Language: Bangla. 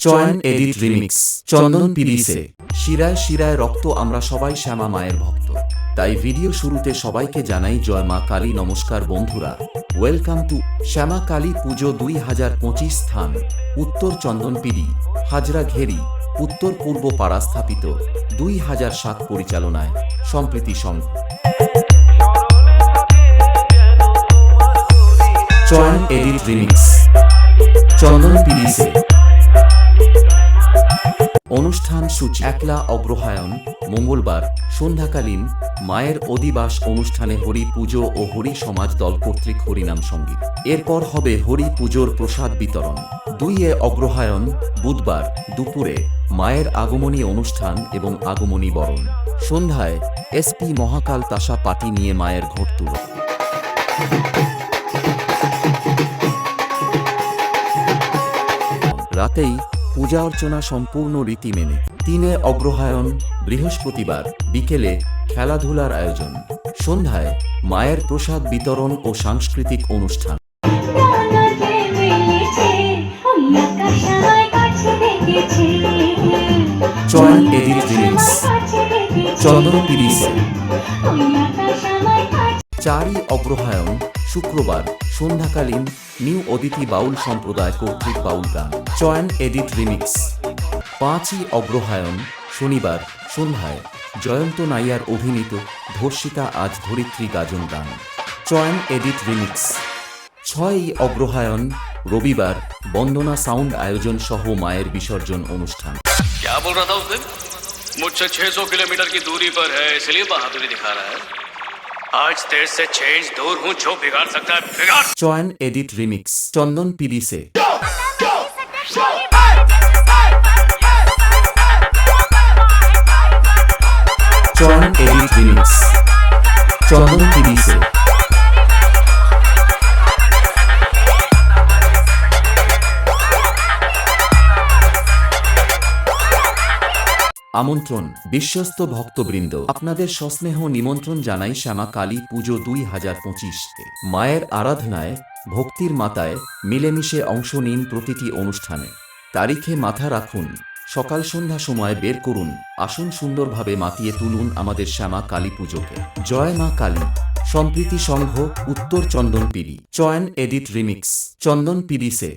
চয়ন এডিট রিমিক্স চন্দন পিরিসে। শিরায় শিরায় রক্ত, আমরা সবাই শ্যামা মায়ের ভক্ত, তাই ভিডিও শুরুতে সবাইকে জানাই জয় মা কালী। নমস্কার বন্ধুরা, ওয়েলকাম টু শ্যামা কালী পুজো 2025। স্থান উত্তর চন্দনপিড়ি, হাজরা ঘেরি, উত্তর পূর্ব পাড়া। স্থাপিত 2007 পরিচালনায় সম্প্রীতি সংঘ। চয়ন এডিট রিমিক্স চন্দন পিরিসে। অনুষ্ঠান সূচি: একলা অগ্রহায়ণ, মঙ্গলবার সন্ধ্যাকালীন মায়ের অধিবাস অনুষ্ঠানে হরি পুজো ও হরি সমাজ দল কর্তৃক হরিনাম সঙ্গীত। এরপর হবে হরি পুজোর প্রসাদ বিতরণ। 2 অগ্রহায়ণ বুধবার দুপুরে মায়ের আগমনী অনুষ্ঠান এবং আগমনী বরণ। সন্ধ্যায় এসপি মহাকাল তাসা পাটি নিয়ে মায়ের ঘট তুলো। রাতেই পূজা অর্চনা সম্পূর্ণ রীতি মেনে। 3 অগ্রহায়ণ বৃহস্পতিবার বিকেলে খেলাধুলার আয়োজন। সন্ধ্যায় মায়ের প্রসাদ বিতরণ ও সাংস্কৃতিক অনুষ্ঠান। চয়ন এডিট রিমিক্স চন্দন পিরিসে। 4 অগ্রহায়ণ শুক্রবার সন্ধ্যাকালীন নিউ অদিতি বাউল সম্প্রদায় কর্তৃক বাউল গান। চয়ন এডিট রিমিক্স। 5 অগ্রহায়ণ শনিবার সন্ধ্যায় জয়ন্ত নাইয়ার অভিনীত ধর্ষিতা আজ ধরিত্রী গাজন গান। চয়ন এডিট রিমিক্স। 6 অগ্রহায়ণ রবিবার বন্দনা সাউন্ড আয়োজন সহ মায়ের বিসর্জন অনুষ্ঠান। क्या बोल रहा था उस दिन? मुझसे 600 किलोमीटर की दूरी पर है, इसलिए बहादुरी दिखा रहा है। आज तेरे से 6 इंच दूर हूँ, जो बिगाड़ सकता है बिगाड़। চয়ন এডিট রিমিক্স চন্দন পিরিসে। চয়ন এডিট রিমিক্স চন্দন পিরিসে। আমন্ত্রণ বিশ্বস্ত ভক্তবৃন্দ, আপনাদের সস্নেহ নিমন্ত্রণ জানাই শ্যামা কালী পুজো 2025। মায়ের আরাধনায় ভক্তির মাতায় মিলেমিশে অংশ নিন প্রতিটি অনুষ্ঠানে। তারিখে মাথা রাখুন, সকাল সন্ধ্যা সময় বের করুন, আসুন সুন্দরভাবে মাতিয়ে তুলুন আমাদের শ্যামা কালী পুজোকে। জয় মা কালী। সম্প্রীতি সংঘ, উত্তর চন্দনপিড়ি। চয়ন এডিট রিমিক্স চন্দন পিরিসে।